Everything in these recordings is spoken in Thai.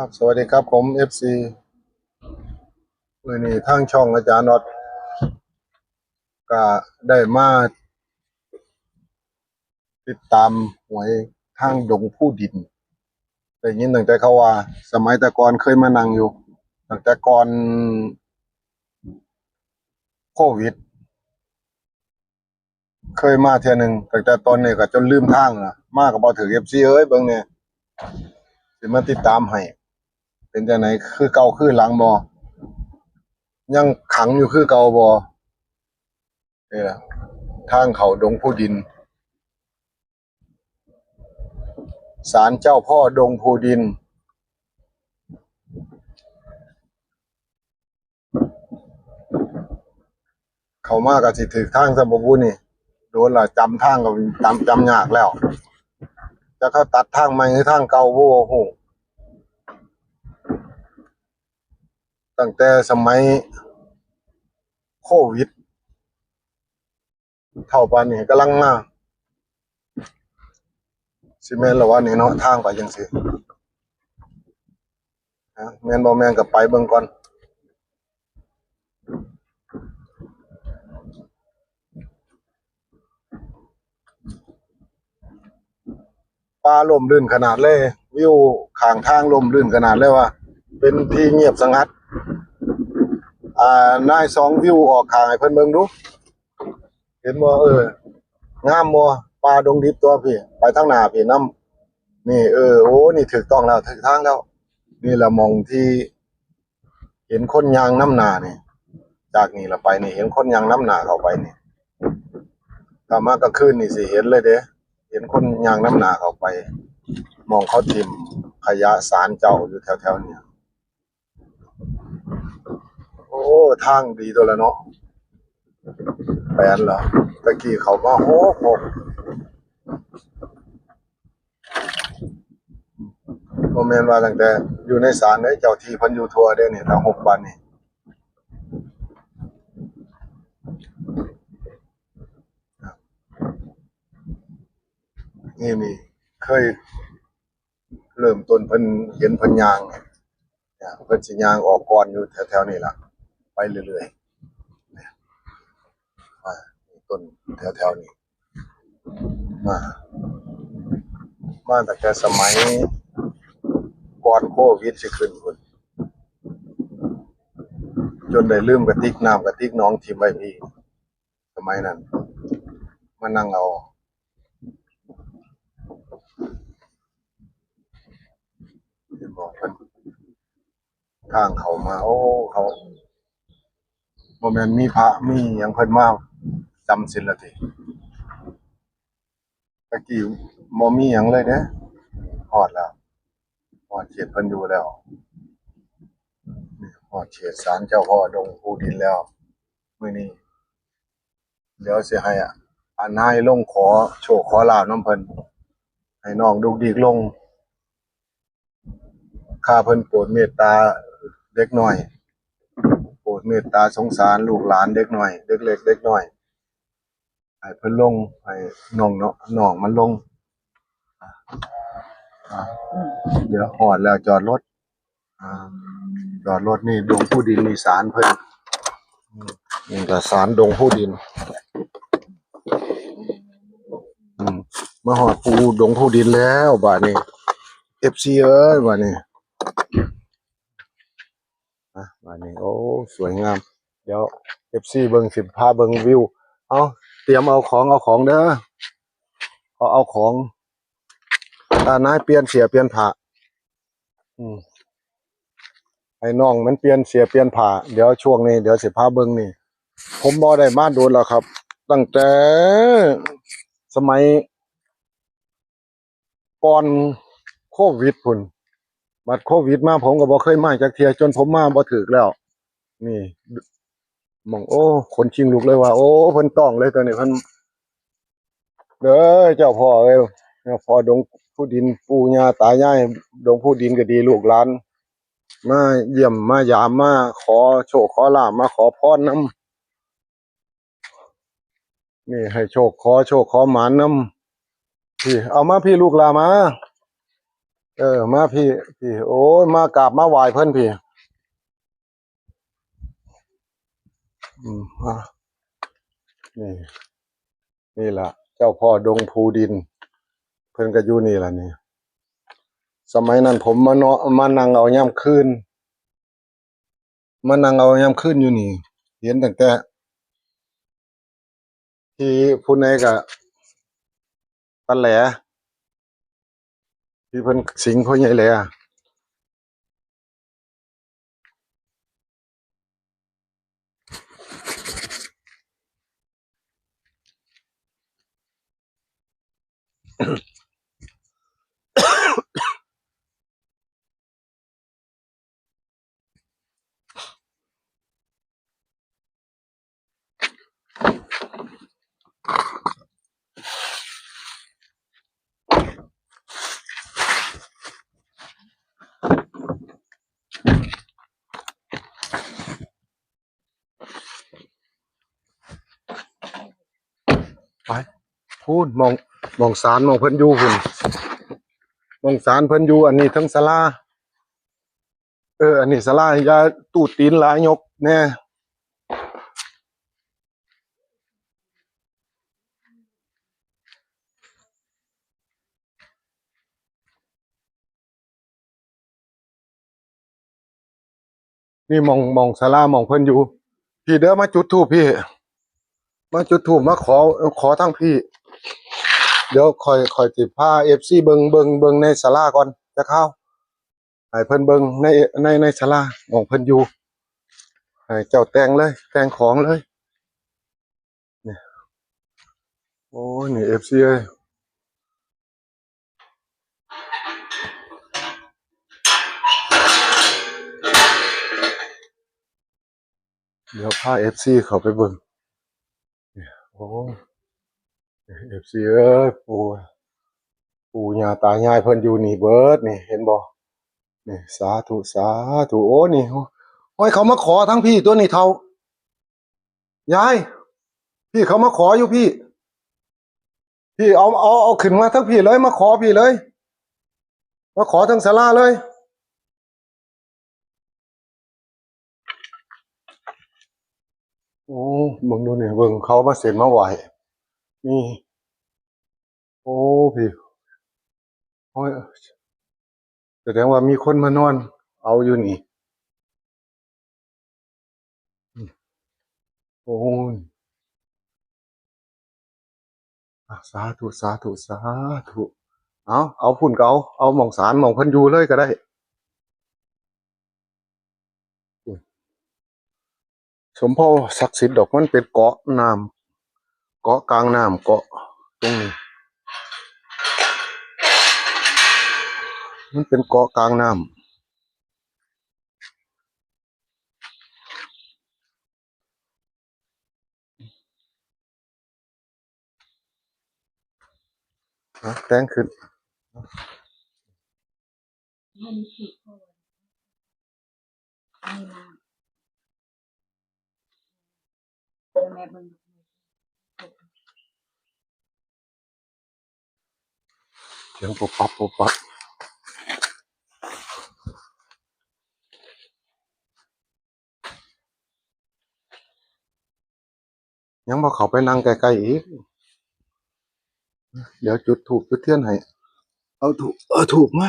ครับสวัสดีครับผม FC มือนี้ทางช่องอาจารย์น็อตก็ได้มาติดตามหวยทางดงผู้ดินได้ยินตั้งแต่เขาว่าสมัยแต่ก่อนเคยมานั่งอยู่ตั้งแต่ก่อนโควิดเคยมาเที่ยหนึงตั้งแต่ตอนนี้ก็จนลืมทางละมาก็บ่ถึง FC เอ้ยเบิ่งเนี่ยสิมาติดตามให้เป็นจังไดคือเก่าคือหลังบ่ยังขังอยู่คือเก่าบ่นี่ล่ะทางเขาดงผู้ดินศาลเจ้าพ่อดงผู้ดิน เขามาก็สิถึกทางสมบูรณ์นี่โดนละจำทางก็จำยากแล้วจะเขาตัดทางใหม่หรือทางเก่าบ่ฮู้ตั้งแต่สมัยโควิดเท่าปานนี้กำลังมาสิแม่นแล้วว่านี่เนาะทางไปจังซี่นะแม่นบ่แม่นก็ไปเบิ่งก่อนป่าร่มรื่นขนาดเลยวิวข้างทางร่มรื่นขนาดเลยว่าเป็นที่เงียบสงัดนาย2วิวออกข้างให้เพิ่นเบิ่งดูเห็นบ่งามบ่ป่าดงดิบตัวพี่ไปทางหน้าพี่นำ นี่โอ้นี่ถูกต้องแล้วถูกทางแล้วนี่แหละหม่องที่เห็นคนยางน้ำหน้านี่จากนี่ละไปนี่เห็นคนยางน้ำหน้าเข้าไปนี่ถ้ามากลางคืนนี่สิเห็นเลยเด้เห็นคนยางน้ำหน้าเข้าไปหม่องเขาทิ่มขยะศาลเจ้าอยู่แถวๆนี้โอ้ทางดีตัวละเนาะแปลนเหรอตะกี้เขามาโอ้โหบ่แม่นว่าตั้งแต่อยู่ในศาลเด้เจ้าที่เพิ่นอยู่ทั่วเด้นี่ถ้า6วันนี่นี่เคยเริ่มต้นเพิ่นเห็นเพิ่นย่างเนี่ยเพิ่นสิย่างออกก่อนอยู่แถวๆนี้ล่ะไปเรื่อยๆต้นแถวๆนี้มามาตั้งแต่สมัยก่อนโควิดสิขึ้นพุ่นจนได้ลืมกระติกน้ำกระติกน้องทิ่มไว้พี่สมัยนั้นมานั่งเอาเห็นบ่เพิ่นทางเข้ามาโอ้เขาบ่แม่นมีพระมีหยังเพิ่นมาจำศีลแล้วติตะกี้บ่มีหยังเลยเด้ฮอดแล้วฮอดเขตเพิ่นอยู่แล้วฮอดเขตศาลเจ้าพ่อดงภูดินแล้วมื้อนี้เดี๋ยวสิให้นายลงขอโชคขอลาภนำเพิ่นให้น้องดุกดิกลงข้าเพิ่นโปรดเมตตาเด็กน้อยโปรดเมตตาสงสารลูกหลานเด็กน้อยเด็กเล็กเด็กน้อยให้เพิ่นลงให้น้องเนาะน้องมันลงอ่าเดี๋ยวฮอดแล้วจอดรถอ่าจอดรถนี่ดงผู้ดินนี่ศาลเพิ่นนี่ก็ศาลดงผู้ดินอืมมาฮอดปูดงผู้ดินแล้วบัดนี้ FC เอ้ยบัดนี้บัดนี้โอ้สวยงามเดี๋ยว FC เบิ่งสิพาเบิ่งวิวเอาเตรียมเอาของเด้อเอาของนายเปลี่ยนเสียเปลี่ยนผ้าอืมให้น้องมันเปลี่ยนเสียเปลี่ยนผ้าเดี๋ยวช่วงนี้เดี๋ยวสิพาเบิ่งนี่ผมบ่ได้มาโดนแล้วครับตั้งแต่สมัยก่อนโควิดพุ่นบัดโควิดมาผมก็บ่เคยมาจักเที่ยจนผมมาบ่ถึกแล้วนี่หม่องโอ้ขนชิงลุกเลยว่าโอ้เพิ่นต้องเลยตัวนี้เพิ่นเด้อเจ้าพ่อเอ้ยเจ้าพ่อดงผู้ดินปู่ย่าตายายดงผู้ดินก็ดีลูกหลานมาเยี่ยมมายามมาขอโชคขอลาภมาขอพรนำนี่ให้โชคขอหมานนำพี่เอามาพี่ลูกหลานมา มาพี่โอ้ยมากราบมาไหว้เพิ่นพี่นี่นี่ล่ะเจ้าพ่อดงพูดินเพิ่นก็อยู่นี่ล่ะนี่สมัยนั้นผมมาเนาะมานั่งเอาย่ำคืนมานั่งเอาย่ำคืนอยู่นี่เห็นตั้งแต่ที่ผู้ใดก็ตะแหลที่เพิ่นสิงพ่อใหญ่แหลไปพูดมองศาลมองเพิ่นอยู่พุ่นมองศาลเพิ่นอยู่อันนี้ทั้งศาลาอันนี้ศาลาอย่าตูดตีนหลายยกแน่นี่มองศาลามองเพิ่นอยู่พี่เด้อมาจุดธูปพี่มาจุดธูปมาขอทั้งพี่เดี๋ยวคอยสิพา FC เบิ่งในศาลาก่อนจะเข้าให้เพิ่นเบิ่งในศาลามองเพิ่นอยู่ให้เจ้าแต่งเลยแต่งของเลยนี่โอ้ยนี่ FC เอ้ยเดี๋ยวพา FC เข้าไปเบิ่งโอ้ย FC เอ้ยปู่ย่าตายายเพิ่นอยู่นี่เบิดนี่เห็นบ่นี่สาธุสาธุโอ้นี่โอ้ยเขามาขอทั้งพี่ตัวนี้เท่ายายพี่เขามาขออยู่พี่เอาขึ้นมาทั้งพี่เลยมาขอพี่เลยมาขอทั้งศาลาเลยโอ้เบิ่งดูนี่เบิ่งเขามาเสร็จมาไหวนี่โอ้พี่โอ้ยแสดงว่ามีคนมานอนเอาอยู่นี่โอ้ยสาธุสาธุสาธุเอาพุ่นก็เอาหม่องศาลหม่องเพิ่นอยู่เลยก็ได้สมโพธิ์ศักดิ์สิทธิ์ดอกมันเป็นเกาะน้ำเกาะกลางน้ำเกาะตรงนี้มันเป็นเกาะกลางน้ำแต่งขึ้นมันผิดคนไม่มาแม่เบิ่งเสียงปุ๊บปั๊บปุ๊บปั๊บยังบ่เข้าไปนั่งใกล้ๆอีกเดี๋ยวจุดธูปจุดเทียนให้เอาถูกมา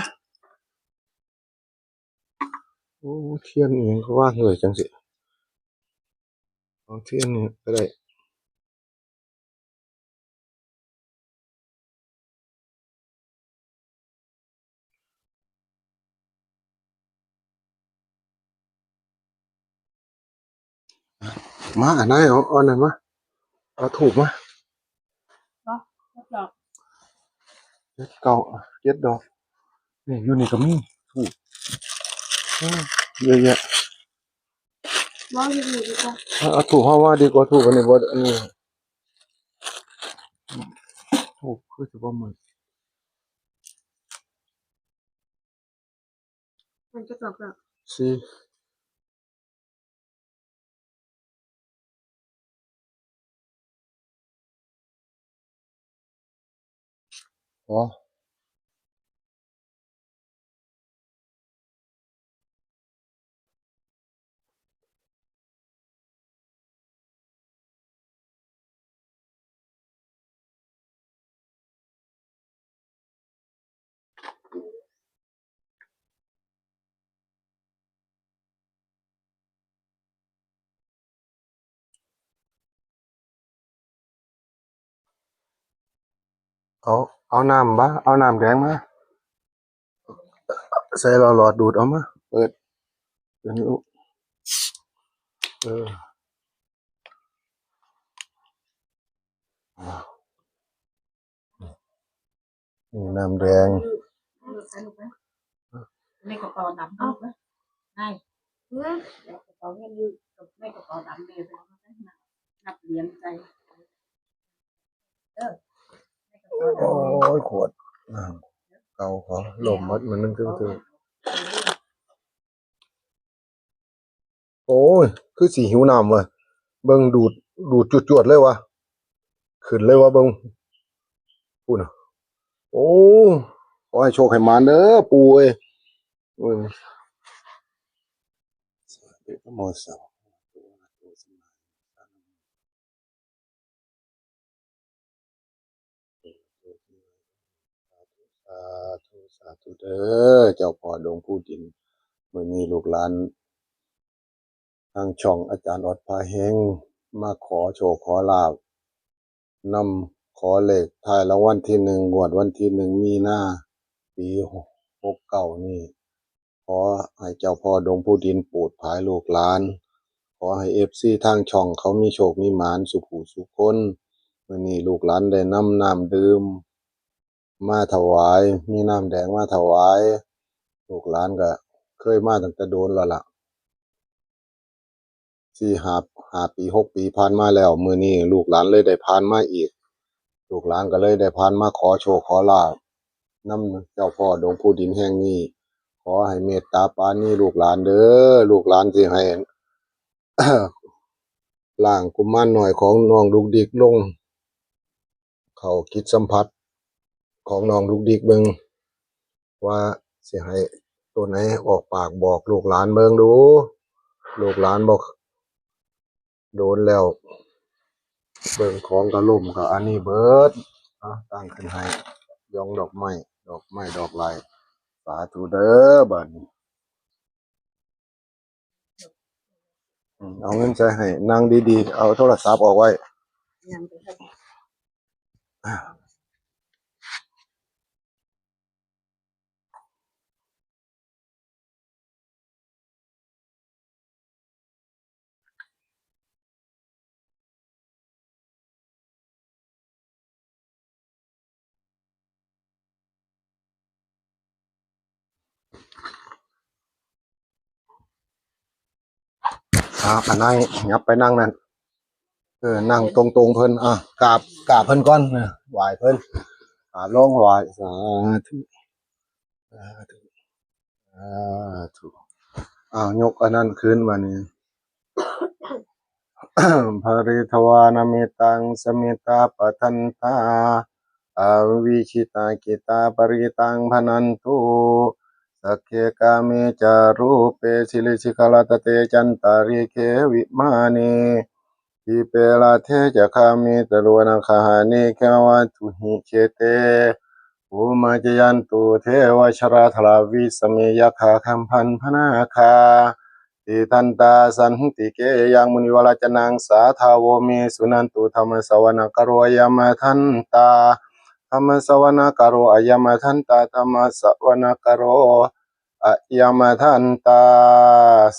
โอ้เทียนเองก็ว่าเลยจังสิเอาเทียนนี่ก็ได้มาอันไหนเอาอันนั้นมาเอาถูกมาเนาะรับรองเจ็ดเก้าเจ็ดดอกนี่อยู่นี่ก็มีถูกเยอะแยะว่าอยู่ดีกว่าเอาถูกเพราะว่าดีกว่าถูกอันนี้บ่อันนี้ถูกคือสิบ่เหมือนมันจะกลับแบบ สิอ๋อ เอาเอาน้ำมาเอาน้ำแดงมาใส่หลอดดูดเอามาเปิดเดี๋ยวนี้ลูกเออนี่น้ำแดง ในกระเป๋าดำเอาไปได้กระเป๋าเงินอยู่ในกระเป๋าดำเลยไปนับเหรียญใจในกระเป๋า โอ้ ดำ ยขวดน้ำเก่าขอลมมัดมันนึงคือโอ้ยคือสีหิวน้ำว่ะเบิ่งดูดจวดๆเลยวะขึ้นเลยวะเบิ่งพูดน่ะโอ้ขอให้โชคให้หมานเด้อปู่เอ้ยโอ้ยนะโมสสะสาธุสาธุเด้อเจ้าพ่อดวงผู้ดินมื้อนี้ลูกหลานทางช่องอาจารย์ออดพาเฮงมาขอโชคขอลาภนำขอเลขท้ายรางวัลที่หนึ่งงวดวันที่1มีนาปี69นี่ขอให้เจ้าพ่อดวงผู้ดินโปรดภายลูกหลานขอให้ FC ทางช่องเขามีโชคมีหมานสุขหูสุขคนมื้อนี้ลูกหลานได้นำน้ำดื่มมาถวายมีน้ำแดงมาถวายลูกหลานก็เคยมาตั้งแต่โดนแล้วล่ะ4-5 ปี6ปีผ่านมาแล้วมื้อนี้ลูกหลานเลยได้ผ่านมาอีกลูกหลานก็เลยได้ผ่านมาขอโชคขอลาภนำเจ้าพ่อดวงผู้ดินแห่งนี้ขอให้เมตตาปราณีลูกหลานเด้อลูกหลานสิให้ ร่างกุมารน้อยของน้องดุกดิกลงเข้าจิตสัมผัสของน้องดุกดิกเบิ่งว่าสิให้ตัวไหนออกปากบอกลูกหลานเบิ่งดูลูกหลานบอกโดนแล้วเบิ่งของก็ล่มก็อันนี้เบิดตั้งขึ้นให้ยองดอกไม้ดอกไม้สาธุเด้อบัดนี้เอาเงินใส่ให้นั่งดีๆเอาโทรศัพท์ออกไว้อันนั่งยับไปนั่งนั่นนั่งตรงๆเพิ่นกราบเพิ่นก่อนไหว้เพิ่นกราบลงไหว้สาธุสาธุสาธุยกอันนั้นขึ้นมานี่ ภริทวานามิตังสมิตาปะทันตาอาวิชิตากิตาปริตังพนันตุสักเคกาเมจารูปเปสิลิชิกาลตเตจันตาริเควิมานีทิเปลาเทจะคามิตรวนาคาหานิเควัตุหิเชเตภูมาจยันตุเทวชราธลาวิสเมยคาคัมพันพนาคา ติทันตาสันติเกยังมุนิวรจนังสาทาวเมสุนันตุธรรมสวนกโรยามทันตาธรรมสวนกโรอายามทันตาธรรมสวนกโรอายามทันตา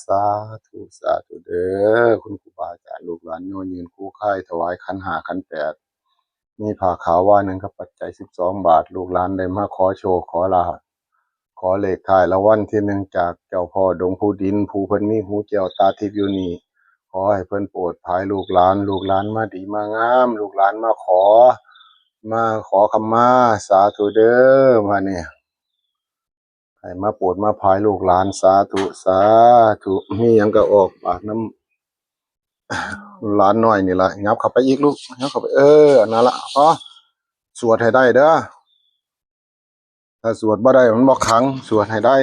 สาธุสาธุเด้อคุณครูบาอาจารย์ลูกหลานโยยืนคู่ค่ายถวายขันห้าขันแปดมีผ้าขาวว่าหนึ่งกับปัจจัย12 บาทลูกหลานได้มาขอโชคขอลาภ ขอเลขท้ายรางวัลที่หนึ่งจากเจ้าพ่อดงผู้ดินผู้เพิ่นมีหูแก้วตาทิพย์อยู่นี่ขอให้เพิ่นโปรดภายลูกหลานลูกหลานมาดีมางามลูกหลานมาขอขมาสาธุเด้อมาเนี่ยให้มาโปรดมาภายลูกหลานสาธุสาธุมีหยังก็ออกปากน้ำหลานน้อยนี่ล่ะยับเข้าไปอีกลูกยับเข้าไปอันนั้นล่ะพอสวดให้ได้เด้อถ้าสวดบ่ได้มันบ่ขังสวดให้ได้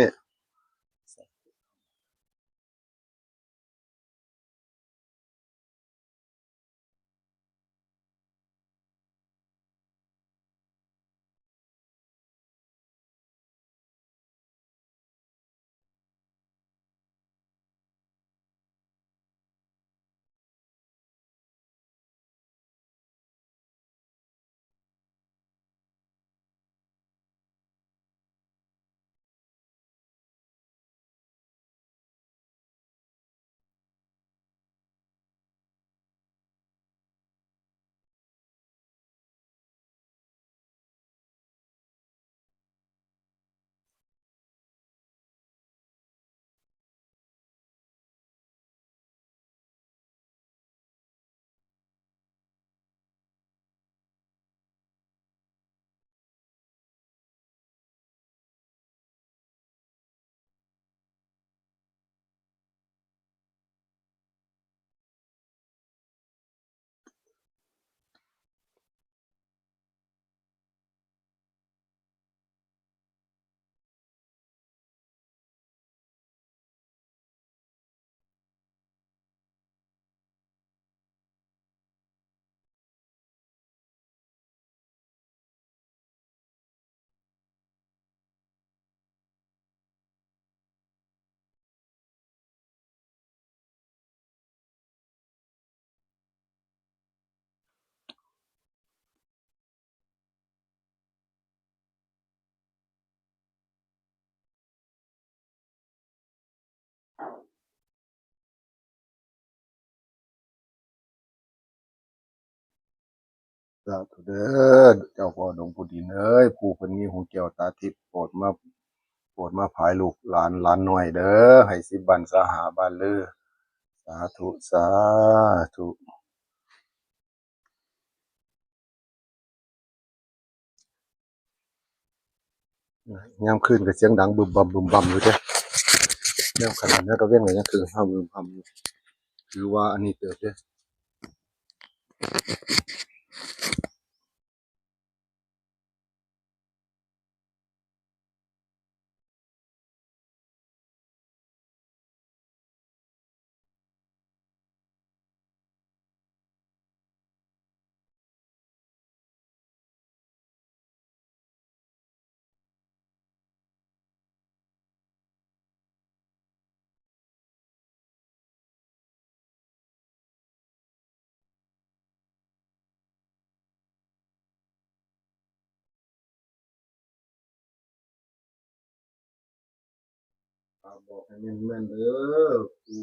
สาธุเด้อเจ้าพ่อดงพุดินเอ้ยผู้เพิ่นมีหูแก้วตาทิพย์โปรดมาภายลูกหลานน้อยเด้อให้สิบบันสหาบ้านลือสาธุสาธุยามคืนก็เสียงดังบึมบั่มอยู่เด้อยามขนาดนั้นก็เว้นก็ยังคือห้ามบึมบั่มอยู่ถือว่าอันนี้เติบเด้อบอกให้แม่นๆเด้อผู้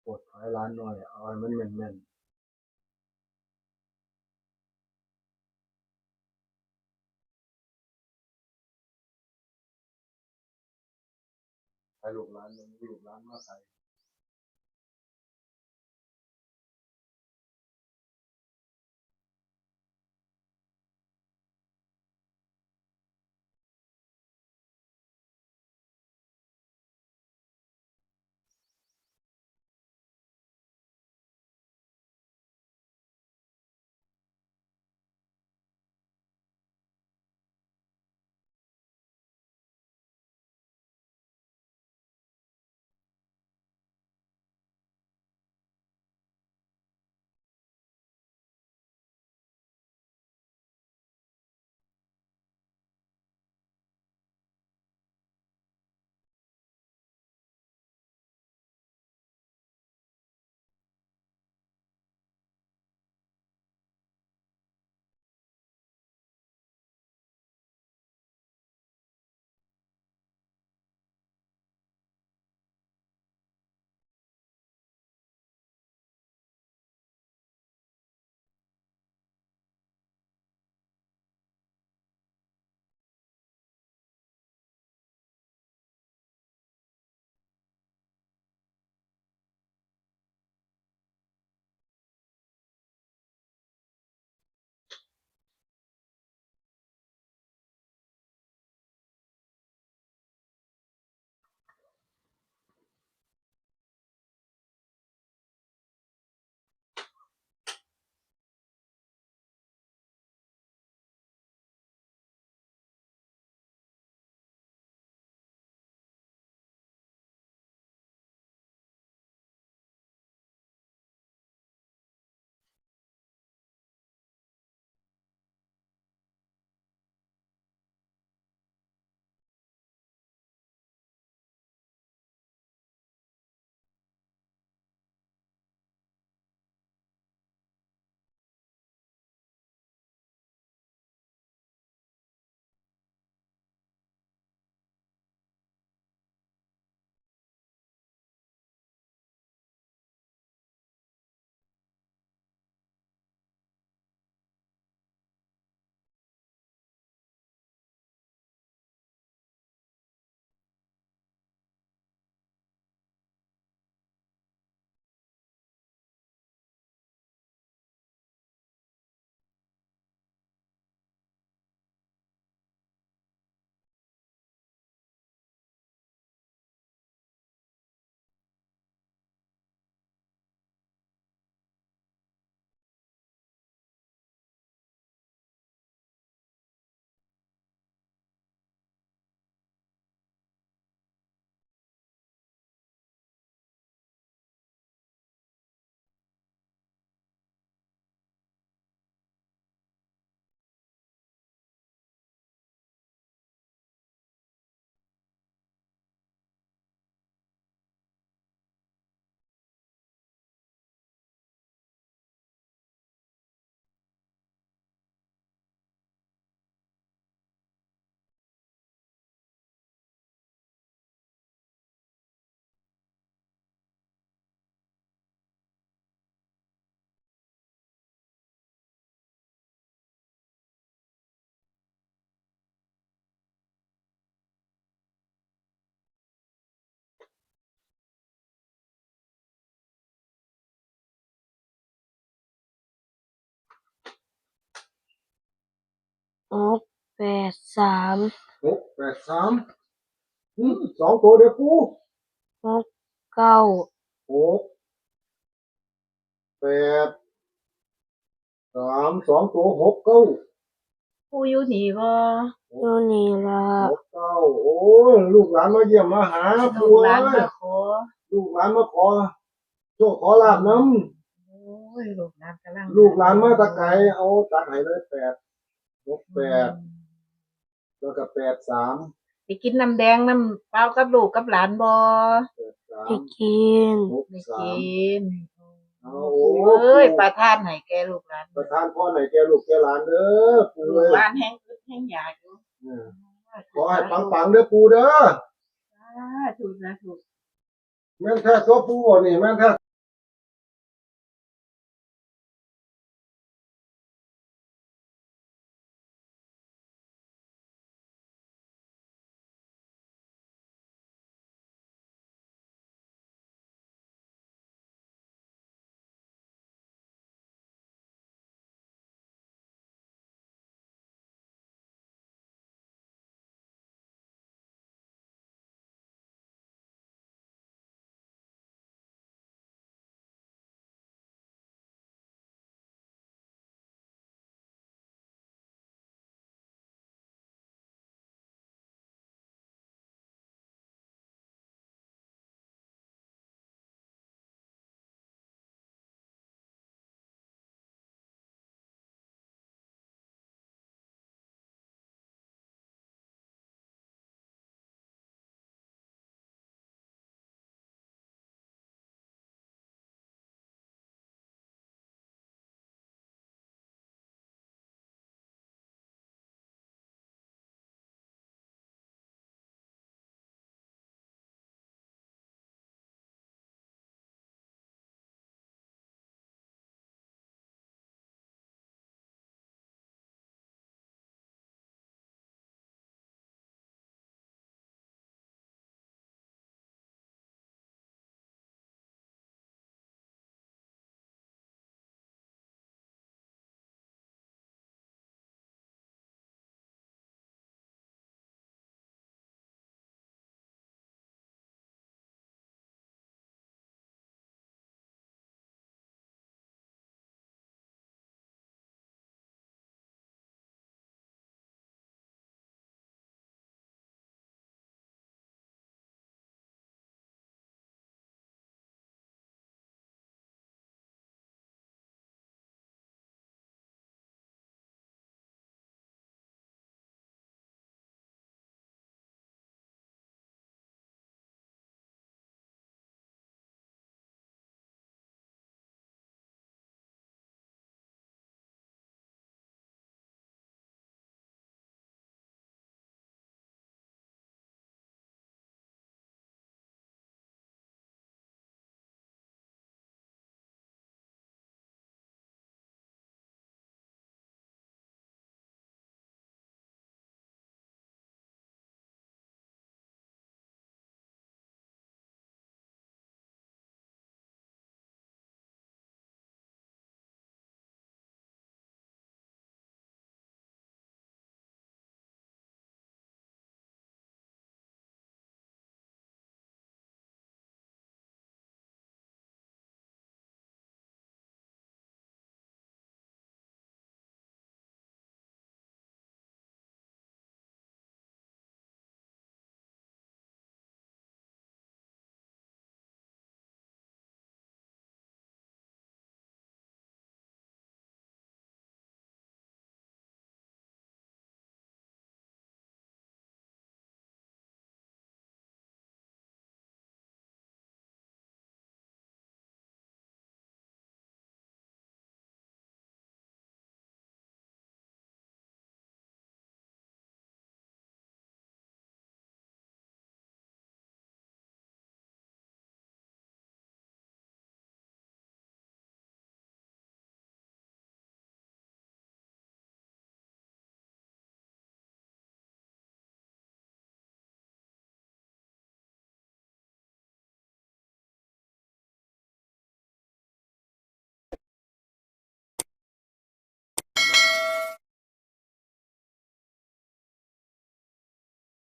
โปรดภายหลานน้อยเอาให้มันแม่นๆให้ลูกหลานมาใส่ 683 683สองตัวเด้อปู 69 683สองตัว69ปูอยู่นี่บ่ อยู่นี่ล่ะ 69โอ้ยลูกหลานมาเยี่ยมมาหา ลู ปู กหลาน เอ้ มาย ขอ ลูกหลานมาขอโชคขอลาบน้ โอ้ยลูกหลานกำลัง ำลูกหลานมาตะไกรเอาตัดให้เลย68แล้วก็83ไปกินน้ำแดงน้ำเปล่ากับลูกกับหลานบ่ ไปกิน ไม่ 63 กิน เอาโอ้ เอ้ยประทานให้แกลูกหลาน ประทานพ่อไหนแกลูกแกหลานเด้อปู ลู เอ้ ก ย หลานแห้งอึดแห้งอยากอยู่ ขอให้ปังๆเด้อปูเด้อ ถูกนะถูก แม่นแท้ตัวปูบ่นี่แม่นแท้